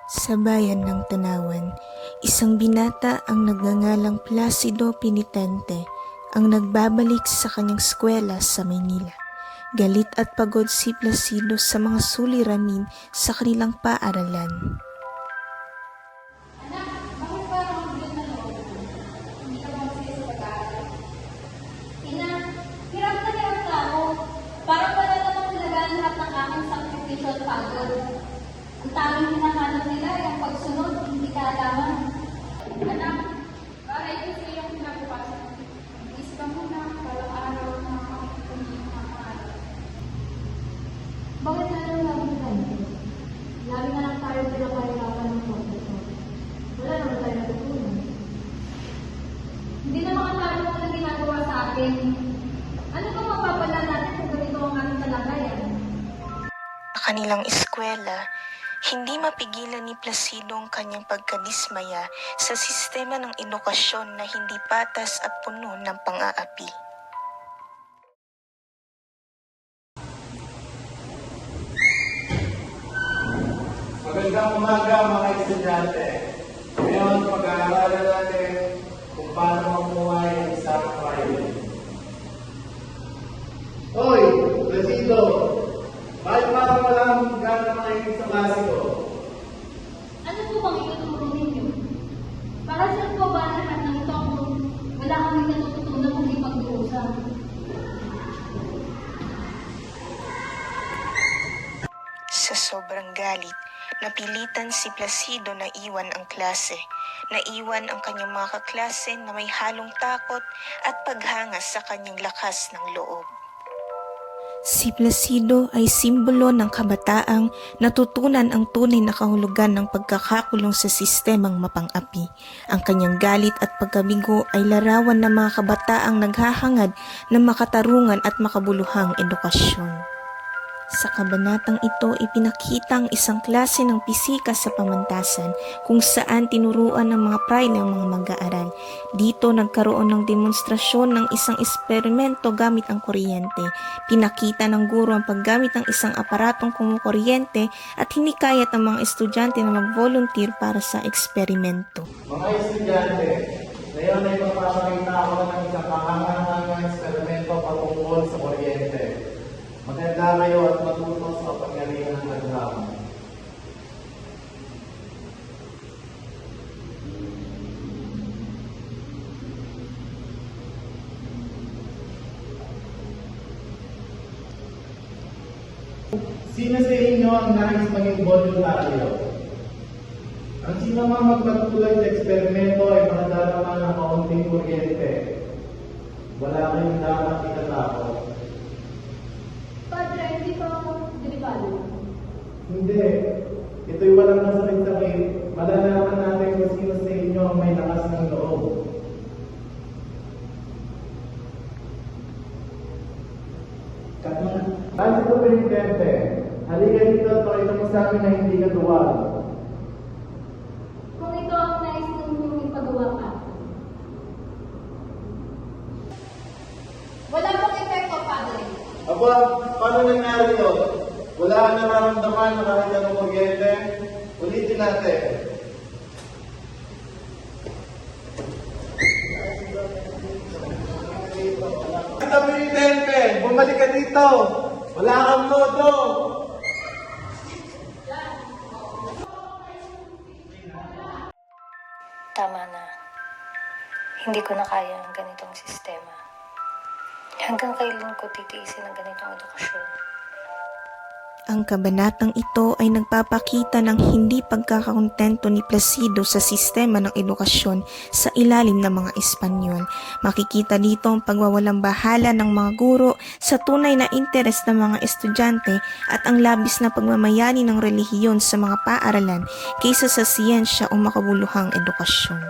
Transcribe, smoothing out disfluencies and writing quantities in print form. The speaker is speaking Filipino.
Sa bayan ng Tanawan, isang binata ang nagngangalang Placido Penitente ang nagbabalik sa kanyang eskwela sa Maynila. Galit at pagod si Placido sa mga suliranin sa kanilang paaralan. Anak, bakit parang ang bigat na loob mo? Hindi ka ba masaya sa pag-aaral? Ina, hirap na ako. Parang wala namang halagaan lahat ng aking sakripisyo at pagod. Ang tanging hinahanap nila ay ang pagsunod, hindi kaalaman. Anak, para ito sa iyong pinabukasan. Mag-isip ka muna, walang araw na makakapagpunin ang mga pangalan. Bakit na lang lagi ganito? Lagi na lang tayo pinapahirapan ng pagkakas. Wala naman tayo natutunan. Hindi na makatalo mo na ginagawa sa akin. Ano bang mapapala natin kung ganito ang aming kalagayan? Sa kanilang eskwela, hindi mapigilan ni Placido ang kanyang pagkadismaya sa sistema ng edukasyon na hindi patas at puno ng pang-aapi. Magandang umaga mga estudyante. Ngayon, pag-aaralan natin kung paano mamuhay ang isang private. Hoy, Placido! Bakit parang walang gano'ng makinig sa klase ko? Ano po bang ituturo ninyo? Para saan po ba lahat ng ito kung wala kami natututunan kung ipag-uusap? Sa sobrang galit, napilitan si Placido na iwan ang klase. Naiwan ang kanyang mga kaklase na may halong takot at paghanga sa kanyang lakas ng loob. Si Placido ay simbolo ng kabataang natutunan ang tunay na kahulugan ng pagkakakulong sa sistemang mapang-api. Ang kanyang galit at pagkabigo ay larawan ng mga kabataang naghahangad ng makatarungan at makabuluhang edukasyon. Sa kabanatang ito, ipinakita ang isang klase ng pisika sa pamantasan kung saan tinuruan ng mga praile ang mga mag-aaral. Dito nagkaroon ng demonstrasyon ng isang eksperimento gamit ang kuryente. Pinakita ng guro ang paggamit ng isang aparatong kumukuryente at hinikayat ang mga estudyante na mag-volunteer para sa eksperimento. Mga estudyante, ngayon ay papapakita ako ng isang kahangahangang eksperimento patungkol sa kuryente. Maganda kayo at matuto sa paggalingan ng agham. Sino sa inyo ang nais maging voluntaryo? Ang sino mang magpatuloy sa eksperimento ay makadarama ng kaunting kuryente. Wala kayong dapat itatakot. Padre, hindi pa ako dinibalo. Hindi. Ito'y walang nasakit-sakit. Malalaman natin kung sino sa inyo ang may lakas ng loob. Kasi ito Penitente, halika dito at pakita mo sa amin na hindi ka duwag. Kung ito ang nais ninyong ipagawa ka. Wala pong epekto, Padre. Aba, paano nangyari yun? Wala kang nararamdaman na kahit anong kuryente? Ulitin natin. Ito Penitente, bumalik ka dito. Wala kang modo. Tama na. Hindi ko na kaya ang ganitong sistema. Hanggang kailan ko titiisin ang ganitong edukasyon? Ang kabanatang ito ay nagpapakita ng hindi pagkakakontento ni Placido sa sistema ng edukasyon sa ilalim ng mga Espanyol. Makikita dito ang pagwawalang bahala ng mga guro sa tunay na interes ng mga estudyante at ang labis na pagmamayani ng relihiyon sa mga paaralan kaysa sa siyensya o makabuluhang edukasyon.